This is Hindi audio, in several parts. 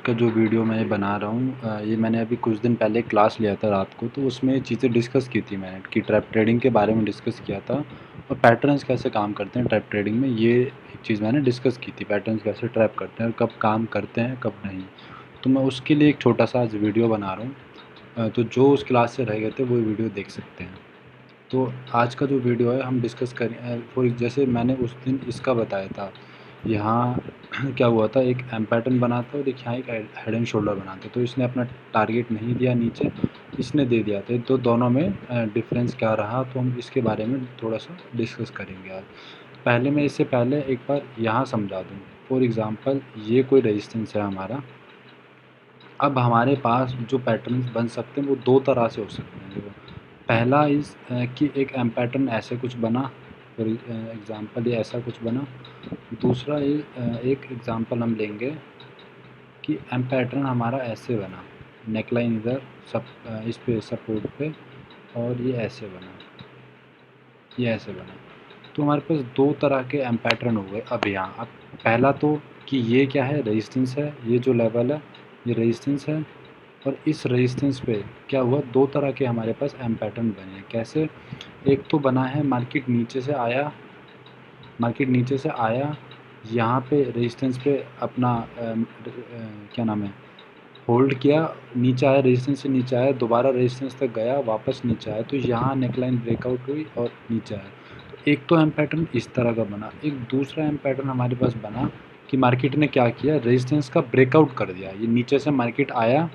का जो वीडियो मैं बना रहा हूँ ये मैंने अभी कुछ दिन पहले क्लास लिया था रात को, तो उसमें ये चीज़ें डिस्कस की थी मैंने कि ट्रैप ट्रेडिंग के बारे में डिस्कस किया था और पैटर्न्स कैसे काम करते हैं ट्रैप ट्रेडिंग में। ये एक चीज़ मैंने डिस्कस की थी, पैटर्न्स कैसे ट्रैप करते हैं और कब काम करते हैं कब नहीं। तो मैं उसके लिए एक छोटा सा आज वीडियो बना रहा हूँ, तो जो उस क्लास से रह गए थे वो वीडियो देख सकते हैं। तो आज का जो वीडियो है हम डिस्कस करें फॉर जैसे मैंने उस दिन इसका बताया था। यहाँ क्या हुआ था, एक एम पैटर्न बना था और एक यहाँ एक हेड एंड शोल्डर बना था। तो इसने अपना टारगेट नहीं दिया नीचे, इसने दे दिया था। तो दोनों में डिफरेंस क्या रहा, तो हम इसके बारे में थोड़ा सा डिस्कस करेंगे आज। पहले मैं इससे पहले एक बार यहाँ समझा दूँ। फॉर एग्ज़ाम्पल ये कोई रेजिस्टेंस है हमारा। अब हमारे पास जो पैटर्न्स बन सकते हैं वो दो तरह से हो सकते हैं। देखो, पहला कि एक एम पैटर्न ऐसे कुछ बना, फॉर एग्ज़ाम्पल ये ऐसा कुछ बना। दूसरा एक एग्ज़ाम्पल हम लेंगे कि एम पैटर्न हमारा ऐसे बना, नेकलाइन इधर इस पे सपोर्ट पे, और ये ऐसे बना, ये ऐसे बना। तो हमारे पास दो तरह के एम पैटर्न हो गए। अब यहाँ अब पहला तो कि ये क्या है, रेजिस्टेंस है। ये जो लेवल है ये रेजिस्टेंस है, और इस रेजिस्टेंस पे क्या हुआ, दो तरह के हमारे पास एम पैटर्न बने। कैसे, एक तो बना है मार्केट नीचे से आया, यहाँ पे रेजिस्टेंस पे अपना क्या नाम है, होल्ड किया, नीचे आया, रेजिस्टेंस से नीचे आया, दोबारा रेजिस्टेंस तक गया, वापस नीचे आया, तो यहाँ नेकलाइन ब्रेकआउट हुई और नीचे आया। तो एक तो एम पैटर्न इस तरह का बना। एक दूसरा एम पैटर्न हमारे पास बना कि मार्केट ने क्या किया, रेजिस्टेंस का ब्रेकआउट कर दिया। ये नीचे से मार्केट आया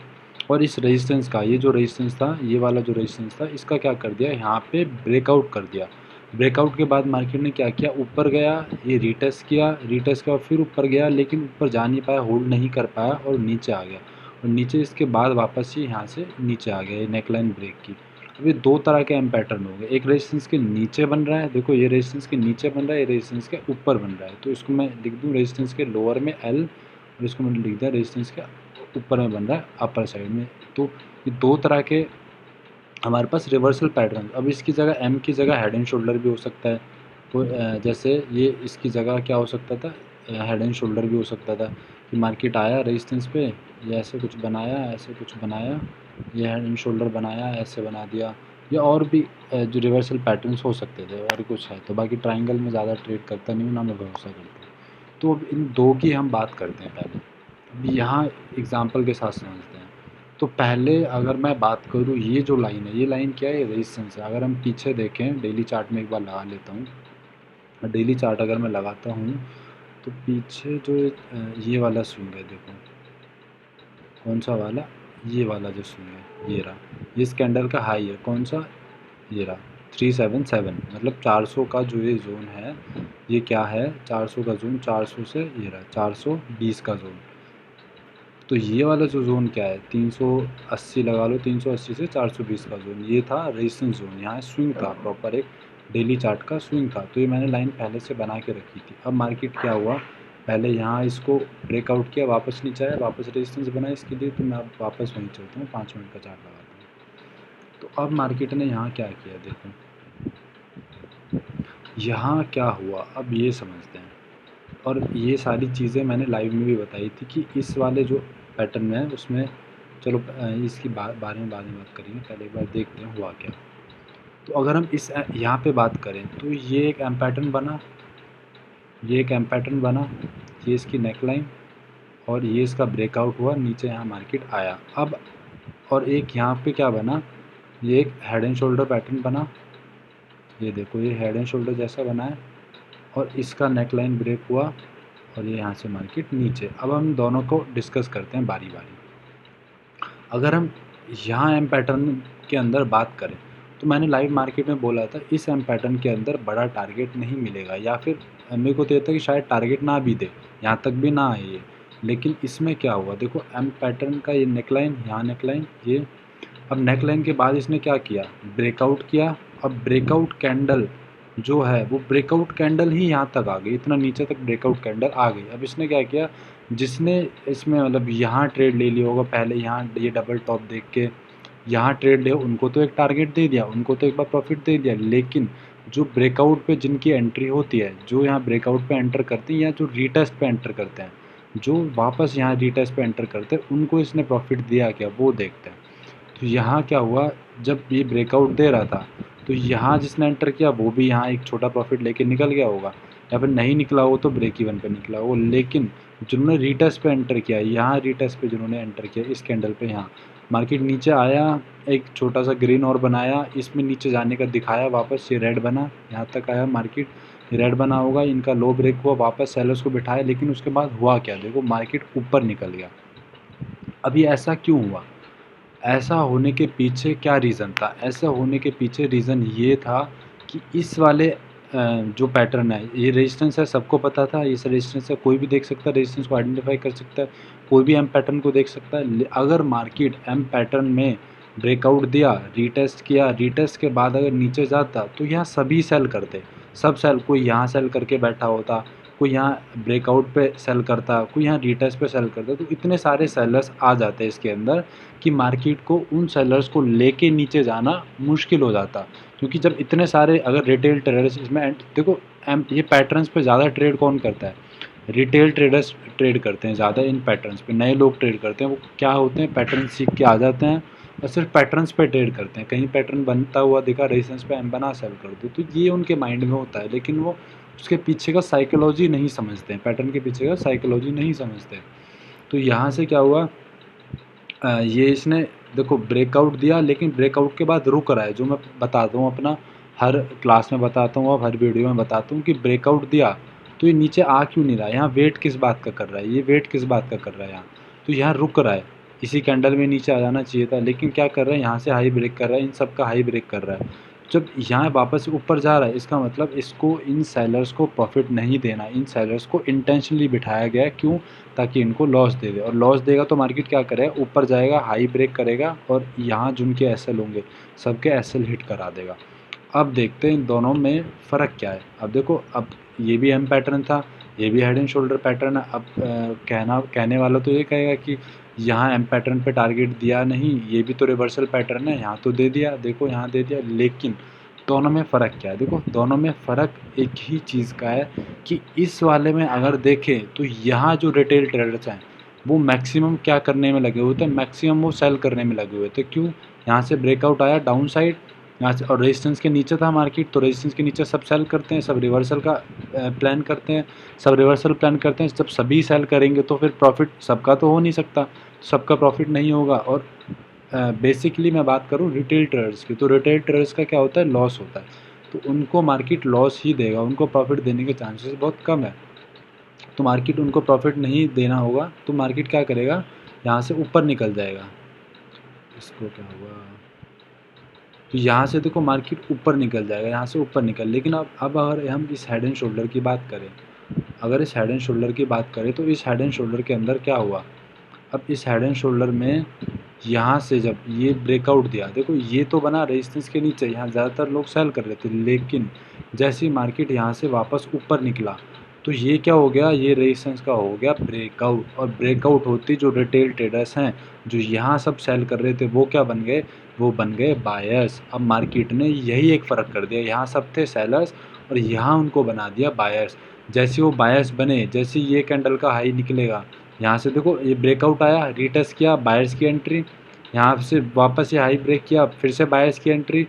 और इस रेजिस्टेंस का, ये जो रेजिस्टेंस था, ये वाला जो रेजिस्टेंस था, इसका क्या कर दिया, यहाँ पे ब्रेकआउट कर दिया। ब्रेकआउट के बाद मार्केट ने क्या किया, ऊपर गया, ये रीटेस्ट किया, रीटेस्ट के बाद फिर ऊपर गया, लेकिन ऊपर जा नहीं पाया, होल्ड नहीं कर पाया और नीचे आ गया। और नीचे इसके बाद वापस ही यहाँ से नीचे आ गया, ये नेकलाइन ब्रेक की। अब ये दो तरह के एम पैटर्न हो गए। एक रेजिस्टेंस के नीचे बन रहा है, देखो ये रेजिस्टेंस के नीचे बन रहा है, ये रेजिस्टेंस के ऊपर बन रहा है। तो इसको मैं लिख दूँ रेजिस्टेंस के लोअर में एल, और इसको मैंने लिख दिया रेजिस्टेंस के ऊपर में बन रहा है, अपर साइड में। तो ये दो तरह के हमारे पास रिवर्सल पैटर्न। अब इसकी जगह एम की जगह हेड एंड शोल्डर भी हो सकता है। तो जैसे ये इसकी जगह क्या हो सकता था, हेड एंड शोल्डर भी हो सकता था कि मार्केट आया रेजिस्टेंस पे, ये ऐसे कुछ बनाया, ऐसे कुछ बनाया, ये हेड एंड शोल्डर बनाया, ऐसे बना दिया, या और भी जो रिवर्सल पैटर्न्स हो सकते थे और कुछ है। तो बाकी ट्राइंगल में ज़्यादा ट्रेड करता नहीं हूँ, ना मैं भरोसा करता हूँ। तो अब इन दो की हम बात करते हैं पहले। अभी यहाँ एग्जाम्पल के साथ समझते हैं। तो पहले अगर मैं बात करूँ, ये जो लाइन है, ये लाइन क्या है, रेजिस्टेंस है। अगर हम पीछे देखें, डेली चार्ट में एक बार लगा लेता हूँ। डेली चार्ट अगर मैं लगाता हूँ तो पीछे जो ये वाला स्विंग है, देखो कौन सा वाला, ये वाला जो स्विंग है, ये रहा, ये इस कैंडल का हाई है, कौन सा, ये रहा 377। मतलब 400 का जो ये जोन है, ये क्या है, 400 का जोन, 400 से ये रहा 420 का जोन। तो ये वाला जो जोन क्या है, 380 लगा लो, 380 से 420 का जोन, ये था रेजिस्टेंस जोन। यहाँ स्विंग था, प्रॉपर एक डेली चार्ट का स्विंग था। तो ये मैंने लाइन पहले से बना के रखी थी। अब मार्केट क्या हुआ, पहले यहाँ इसको ब्रेकआउट किया, वापस नीचे आया, वापस रेजिस्टेंस बना इसके लिए। तो मैं अब वापस वहीं चलता हूँ, 5 मिनट का चार्ट लगाता हूँ। तो अब मार्केट ने यहाँ क्या किया, देखो यहाँ क्या हुआ, अब ये समझते हैं। और ये सारी चीज़ें मैंने लाइव में भी बताई थी कि इस वाले जो पैटर्न में है उसमें, चलो इसकी बारे में बाद में बात करेंगे, पहले एक बार देखते हैं हुआ क्या। तो अगर हम इस यहाँ पे बात करें तो ये एक एम पैटर्न बना, ये एक एम पैटर्न बना, ये इसकी नेकलाइन, और ये इसका ब्रेकआउट हुआ, नीचे यहाँ मार्केट आया। अब और एक यहाँ पे क्या बना, ये एक हेड एंड शोल्डर पैटर्न बना, ये देखो ये हेड एंड शोल्डर जैसा बना है, और इसका नेकलाइन ब्रेक हुआ, और ये यहाँ से मार्केट नीचे। अब हम दोनों को डिस्कस करते हैं बारी बारी। अगर हम यहाँ एम पैटर्न के अंदर बात करें तो मैंने लाइव मार्केट में बोला था इस एम पैटर्न के अंदर बड़ा टारगेट नहीं मिलेगा, या फिर मेरे को तो ये था कि शायद टारगेट ना भी दे, यहाँ तक भी ना आए ये। लेकिन इसमें क्या हुआ, देखो एम पैटर्न का ये नेकलाइन, यहाँ नेकलाइन, ये अब नेकलाइन के बाद इसने क्या किया, ब्रेकआउट किया। अब ब्रेकआउट कैंडल जो है वो ब्रेकआउट कैंडल ही यहाँ तक आ गई, इतना नीचे तक ब्रेकआउट कैंडल आ गई। अब इसने क्या किया, जिसने इसमें मतलब यहाँ ट्रेड ले लिया होगा पहले, यहाँ ये डबल टॉप देख के यहाँ ट्रेड ले, उनको तो एक टारगेट दे दिया, उनको तो एक बार प्रॉफिट दे दिया। लेकिन जो ब्रेकआउट पे जिनकी एंट्री होती है, जो यहाँ ब्रेकआउट पे एंटर करते हैं या जो रीटेस्ट पे एंटर करते हैं, जो वापस यहाँ रीटेस्ट पे एंटर करते हैं उनको इसने प्रॉफिट दिया क्या वो देखते हैं। तो यहाँ क्या हुआ, जब ये ब्रेकआउट दे रहा था तो यहाँ जिसने एंटर किया वो भी यहाँ एक छोटा प्रॉफिट लेके निकल गया होगा, या फिर नहीं निकला हो तो ब्रेक इवन पे निकला हो। लेकिन जिन्होंने रीटेस्ट पे एंटर किया, यहाँ रीटेस्ट पे जिन्होंने एंटर किया इस कैंडल पे, यहाँ मार्केट नीचे आया, एक छोटा सा ग्रीन और बनाया, इसमें नीचे जाने का दिखाया, वापस ये रेड बना, यहाँ तक आया मार्केट, रेड बना होगा, इनका लो ब्रेक हुआ, वापस सेलर्स को बिठाया। लेकिन उसके बाद हुआ क्या, देखो मार्केट ऊपर निकल गया। अब ये ऐसा क्यों हुआ, ऐसा होने के पीछे क्या रीज़न था? ऐसा होने के पीछे रीज़न ये था कि इस वाले जो पैटर्न है, ये रेजिस्टेंस है, सबको पता था इस रेजिस्टेंस से, कोई भी देख सकता है, रेजिस्टेंस को आइडेंटिफाई कर सकता है, कोई भी एम पैटर्न को देख सकता है। अगर मार्केट एम पैटर्न में ब्रेकआउट दिया, रीटेस्ट किया, रीटेस्ट के बाद अगर नीचे जाता तो यहाँ सभी सेल करते, सब सेल, कोई यहाँ सेल करके बैठा होता, कोई यहाँ ब्रेकआउट पे सेल करता, कोई यहाँ रीटेस्ट पे सेल करता, तो इतने सारे सेलर्स आ जाते इसके अंदर कि मार्केट को उन सेलर्स को लेके नीचे जाना मुश्किल हो जाता। क्योंकि जब इतने सारे अगर रिटेल ट्रेडर्स इसमें देखो, ये पैटर्न्स पे ज़्यादा ट्रेड कौन करता है, रिटेल ट्रेडर्स ट्रेड करते हैं ज़्यादा इन पैटर्न्स पे, नए लोग ट्रेड करते हैं, वो क्या होते हैं पैटर्न सीख के आ जाते हैं और सिर्फ पैटर्न्स पे ट्रेड करते हैं। कहीं पैटर्न बनता हुआ दिखा, रेजिस्टेंस पे एम बना, सेल कर दो, तो ये उनके माइंड में होता है, लेकिन वो उसके पीछे का साइकोलॉजी नहीं समझते हैं, पैटर्न के पीछे का साइकोलॉजी नहीं समझते। तो यहाँ से क्या हुआ, ये इसने देखो ब्रेकआउट दिया, लेकिन ब्रेकआउट के बाद रुक रहा है, जो मैं बताता हूँ अपना हर क्लास में बताता हूँ, अब हर वीडियो में बताता हूँ कि ब्रेकआउट दिया तो ये नीचे आ क्यों नहीं रहा है, यहाँ वेट किस बात का कर रहा है, ये वेट किस बात का कर रहा है यहाँ, तो यहाँ रुक रहा है, इसी कैंडल में नीचे आ जाना चाहिए था, लेकिन क्या कर रहा है, यहाँ से हाई ब्रेक कर रहा है, इन सब का हाई ब्रेक कर रहा है। जब यहाँ वापस ऊपर जा रहा है, इसका मतलब इसको इन सेलर्स को प्रॉफिट नहीं देना, इन सेलर्स को इंटेंशनली बिठाया गया है, क्यों, ताकि इनको लॉस दे दे, और लॉस देगा तो मार्केट क्या करेगा, ऊपर जाएगा, हाई ब्रेक करेगा, और यहाँ जिनके एसएल होंगे सबके एसएल हिट करा देगा। अब देखते हैं इन दोनों में फ़र्क क्या है। अब देखो, अब ये भी एम पैटर्न था, ये भी हेड एंड शोल्डर पैटर्न है। अब कहने वाला तो ये कहेगा कि यहाँ एम पैटर्न पे टारगेट दिया नहीं, ये भी तो रिवर्सल पैटर्न है, यहाँ तो दे दिया, देखो यहाँ दे दिया, लेकिन दोनों में फ़र्क क्या है, देखो दोनों में फ़र्क एक ही चीज़ का है कि इस वाले में अगर देखें तो यहाँ जो रिटेल ट्रेडर्स हैं वो मैक्सिमम क्या करने में लगे हुए थे, मैक्सिमम वो सेल करने में लगे हुए थे। क्यों, यहाँ से ब्रेकआउट आया डाउन साइड, यहाँ से, और रेजिस्टेंस के नीचे था मार्केट, तो रेजिस्टेंस के नीचे सब सेल करते हैं, सब रिवर्सल का प्लान करते हैं, सब रिवर्सल प्लान करते हैं। जब सभी सेल करेंगे तो फिर प्रॉफिट सबका तो हो नहीं सकता, सबका प्रॉफिट नहीं होगा। और बेसिकली मैं बात करूँ रिटेल ट्रेडर्स की, तो रिटेल ट्रेडर्स का क्या होता है, लॉस होता है, तो उनको मार्केट लॉस ही देगा, उनको प्रॉफिट देने के चांसेस बहुत कम है। तो मार्केट उनको प्रॉफिट नहीं देना होगा, तो मार्केट क्या करेगा, यहाँ से ऊपर निकल जाएगा। इसको क्या हुआ, तो यहाँ से देखो मार्केट ऊपर निकल जाएगा, यहाँ से ऊपर निकल, लेकिन अब अगर हम इस हेड एंड शोल्डर की बात करें, अगर इस हेड एंड शोल्डर की बात करें तो इस हेड एंड शोल्डर के अंदर क्या हुआ, अब इस हेड एंड शोल्डर में यहाँ से जब ये ब्रेकआउट दिया, देखो ये तो बना रेजिस्टेंस के नीचे, यहाँ ज़्यादातर लोग सेल कर रहे थे, लेकिन जैसे ही मार्केट यहाँ से वापस ऊपर निकला तो ये क्या हो गया, ये रेजिस्टेंस का हो गया ब्रेकआउट, और ब्रेकआउट होती जो रिटेल ट्रेडर्स हैं जो यहाँ सब सेल कर रहे थे वो क्या बन गए, वो बन गए बायर्स। अब मार्केट ने यही एक फ़र्क कर दिया, यहाँ सब थे सेलर्स और यहाँ उनको बना दिया बायर्स। जैसे वो बायर्स बने, जैसे ये कैंडल का हाई निकलेगा, यहाँ से देखो ये ब्रेकआउट आया, रीटेस्ट किया, बायर्स की एंट्री, यहाँ से वापस ये हाई ब्रेक किया, फिर से बायर्स की एंट्री,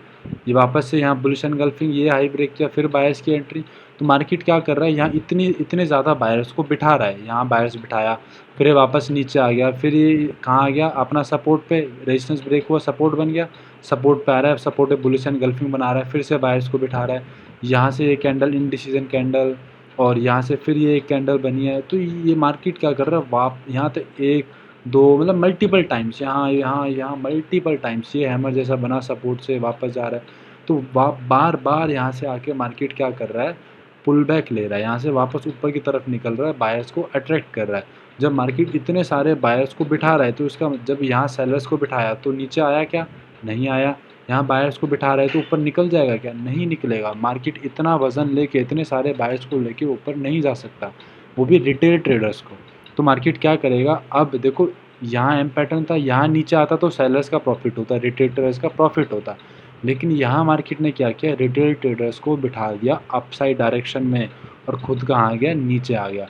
ये वापस से यहाँ बुलिश एनगल्फिंग, ये हाई ब्रेक किया, फिर बायर्स की एंट्री। तो मार्केट क्या कर रहा है, यहाँ इतने ज़्यादा बायर्स को बिठा रहा है, यहाँ बायर्स बिठाया, फिर ये वापस नीचे आ गया, फिर ये कहाँ आ गया, अपना सपोर्ट पे, रेजिस्टेंस ब्रेक हुआ, सपोर्ट बन गया, सपोर्ट पे आ रहा है, सपोर्ट पे बुलिश एनगल्फिंग बना रहा है, फिर से बायर्स को बिठा रहा है, यहाँ से ये कैंडल इनडिसीजन कैंडल, और यहाँ से फिर ये एक कैंडल बनी है। तो ये मार्केट क्या कर रहा है, यहाँ तो एक दो मतलब मल्टीपल टाइम्स, यहाँ मल्टीपल टाइम्स ये हैमर जैसा बना, सपोर्ट से वापस जा रहा है। तो बार बार यहाँ से आके मार्केट क्या कर रहा है, पुल बैक ले रहा है, यहाँ से वापस ऊपर की तरफ निकल रहा है, बायर्स को अट्रैक्ट कर रहा है। जब मार्केट इतने सारे बायर्स को बिठा रहा है तो इसका जब यहाँ सेलर्स को बिठाया तो नीचे आया क्या, नहीं आया। यहाँ बायर्स को बिठा रहा है तो ऊपर निकल जाएगा क्या, नहीं निकलेगा। मार्केट इतना वजन लेके, इतने सारे बायर्स को लेके ऊपर नहीं जा सकता, वो भी रिटेल ट्रेडर्स को। तो मार्केट क्या करेगा, अब देखो यहाँ एम पैटर्न था, यहाँ नीचे आता तो सेलर्स का प्रॉफिट होता, रिटेल ट्रेडर्स का प्रॉफिट होता, लेकिन यहाँ मार्केट ने क्या किया, रिटेल ट्रेडर्स को बिठा दिया अपसाइड डायरेक्शन में और खुद कहाँ आ गया, नीचे आ गया।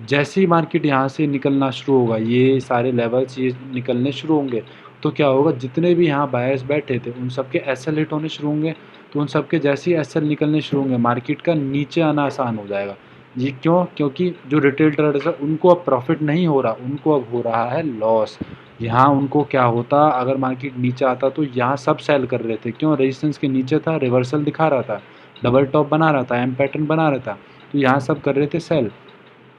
जैसे ही मार्केट यहाँ से निकलना शुरू होगा, ये सारे लेवल्स ये निकलने शुरू होंगे, तो क्या होगा, जितने भी यहाँ बायर्स बैठे थे उन सबके एसएल हिट होने शुरू होंगे। तो उन सबके जैसे ही एसएल निकलने शुरू होंगे, मार्केट का नीचे आना आसान हो जाएगा। ये क्यों? क्योंकि जो रिटेल ट्रेडर्स है उनको अब प्रॉफिट नहीं हो रहा, उनको अब हो रहा है लॉस। यहाँ उनको क्या होता, अगर मार्केट नीचे आता तो यहाँ सब सेल कर रहे थे। क्यों? रेजिस्टेंस के नीचे था, रिवर्सल दिखा रहा था, डबल टॉप बना रहा था, एम पैटर्न बना रहा था, तो यहाँ सब कर रहे थे सेल।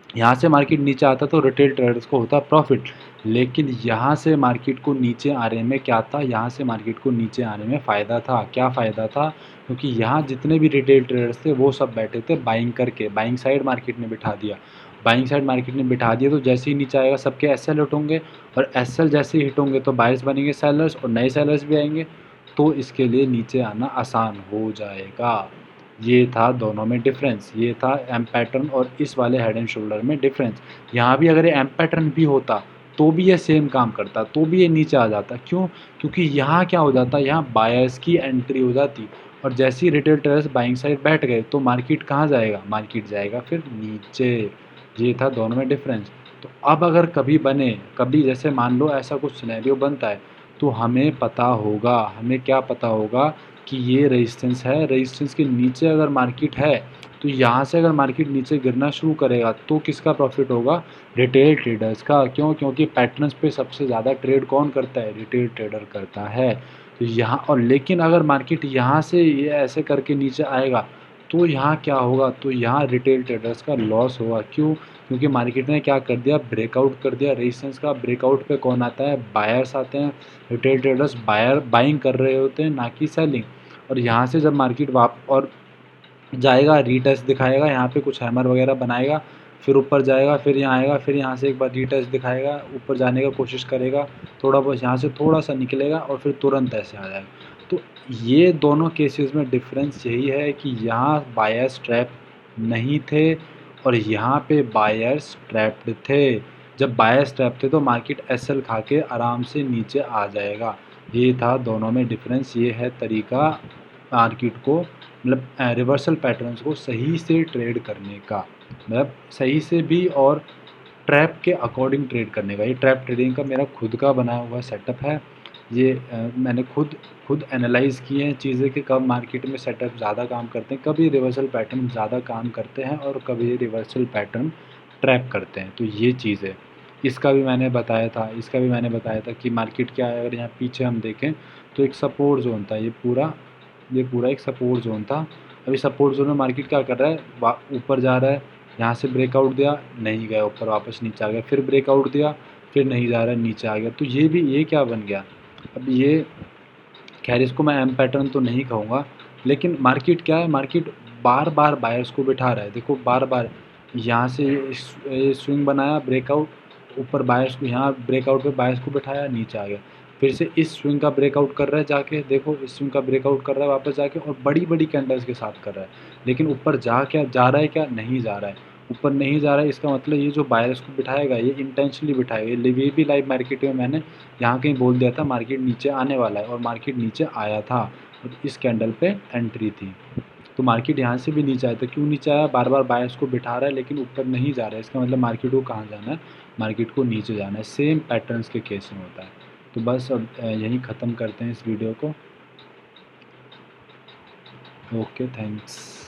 यहाँ से मार्केट नीचे आता तो रिटेल ट्रेडर्स को होता प्रॉफिट। लेकिन यहाँ से मार्केट को नीचे आने में क्या था, यहाँ से मार्केट को नीचे आने में फ़ायदा था। क्या फ़ायदा था? क्योंकि यहाँ जितने भी रिटेल ट्रेडर्स थे वो सब बैठे थे बाइंग करके, बाइंग साइड मार्केट ने बिठा दिया। बाइंग साइड मार्केट ने बिठा दिया तो जैसे ही नीचे आएगा सबके एसएल हिट होंगे, और एसएल जैसे ही हिट होंगे तो बायर्स बनेंगे सेलर्स, और नए सेलर्स भी आएंगे, तो इसके लिए नीचे आना आसान हो जाएगा। ये था दोनों में डिफरेंस, ये था एम पैटर्न और इस वाले हेड एंड शोल्डर में डिफरेंस। यहाँ भी अगर ये एम पैटर्न भी होता तो भी ये सेम काम करता, तो भी ये नीचे आ जाता। क्यों? क्योंकि यहाँ क्या हो जाता, यहाँ बायर्स की एंट्री हो जाती, और जैसे ही रिटेल ट्रेडर्स बाइंग साइड बैठ गए तो मार्केट कहाँ जाएगा, मार्केट जाएगा फिर नीचे। ये था दोनों में डिफरेंस। तो अब अगर कभी बने, कभी जैसे मान लो ऐसा कुछ सिनेरियो बनता है, तो हमें पता होगा, हमें क्या पता होगा कि ये रेजिस्टेंस है, रेजिस्टेंस के नीचे अगर मार्केट है तो यहाँ से अगर मार्केट नीचे गिरना शुरू करेगा तो किसका प्रॉफिट होगा, रिटेल ट्रेडर्स का। क्यों? क्योंकि पैटर्न्स पे सबसे ज़्यादा ट्रेड कौन करता है, रिटेल ट्रेडर करता है। तो यहाँ और लेकिन अगर मार्केट यहाँ से ये ऐसे करके नीचे आएगा तो यहाँ क्या होगा, तो यहाँ रिटेल ट्रेडर्स का लॉस होगा। क्यों? क्योंकि मार्केट ने क्या कर दिया, ब्रेकआउट कर दिया रेजिस्टेंस का। ब्रेकआउट पे कौन आता है, बायर्स आते हैं। रिटेल ट्रेडर्स बाइंग कर रहे होते हैं, ना कि सेलिंग। और यहाँ से जब मार्केट और जाएगा, रीटेस्ट दिखाएगा, यहाँ पे कुछ हैमर वगैरह बनाएगा, फिर ऊपर जाएगा, फिर यहाँ आएगा, फिर यहाँ से एक बार रीटेस्ट दिखाएगा, ऊपर जाने का कोशिश करेगा, थोड़ा बहुत यहाँ से थोड़ा सा निकलेगा और फिर तुरंत ऐसे आ जाएगा। तो ये दोनों केसेस में डिफरेंस यही है कि यहाँ बायर्स ट्रैप नहीं थे और यहाँ पे बायर्स ट्रैप्ड थे। जब बायर्स ट्रैप थे तो मार्केट एसएल खा के आराम से नीचे आ जाएगा। ये था दोनों में डिफरेंस। ये है तरीका मार्केट को, मतलब रिवर्सल पैटर्न्स को सही से ट्रेड करने का, मतलब सही से भी और ट्रैप के अकॉर्डिंग ट्रेड करने का। ये ट्रैप ट्रेडिंग का मेरा खुद का बनाया हुआ सेटअप है। ये मैंने खुद एनालाइज़ किए हैं चीज़ें कि कब मार्केट में सेटअप ज़्यादा काम करते हैं, कभी रिवर्सल पैटर्न ज़्यादा काम करते हैं और कभी रिवर्सल पैटर्न ट्रैप करते हैं। तो ये चीज़ है। इसका भी मैंने बताया था कि मार्केट क्या है। अगर यहाँ पीछे हम देखें तो एक सपोर्ट ज़ोन था, ये पूरा एक सपोर्ट ज़ोन था। अभी सपोर्ट ज़ोन में मार्केट क्या कर रहा है, ऊपर जा रहा है, यहाँ से ब्रेकआउट दिया, नहीं गया ऊपर, वापस नीचे आ गया, फिर ब्रेकआउट दिया, फिर नहीं जा रहा है, नीचे आ गया। तो ये क्या बन गया, अब ये खैर इसको मैं एम पैटर्न तो नहीं कहूँगा, लेकिन मार्केट क्या है, मार्केट बार बार बायर्स को बिठा रहा है। देखो बार बार यहाँ से ये स्विंग बनाया, ब्रेकआउट, ऊपर बायर्स को, यहाँ ब्रेकआउट पे बायर्स को बिठाया, नीचे आ गया, फिर से इस स्विंग का ब्रेकआउट कर रहा है जाके, देखो इस स्विंग का ब्रेकआउट कर रहा है वापस जाके, और बड़ी बड़ी कैंडल्स के साथ कर रहा है। लेकिन ऊपर जा रहा है क्या, नहीं जा रहा है। ऊपर नहीं जा रहा है, इसका मतलब ये जो बायर्स को बिठाएगा ये इंटेंशनली बिठाएगा। ये भी लाइव मार्केट में मैंने यहाँ कहीं बोल दिया था मार्केट नीचे आने वाला है, और मार्केट नीचे आया था, और इस कैंडल पे एंट्री थी। तो मार्केट यहाँ से भी नीचे आया था। क्यों नीचे आया, बार बार बायर्स को बिठा रहा है लेकिन ऊपर नहीं जा रहा है। इसका मतलब मार्केट को कहाँ जाना है, मार्केट को नीचे जाना है। सेम पैटर्न्स के केस में होता है। तो बस अब यहीं ख़त्म करते हैं इस वीडियो को। Okay, thanks.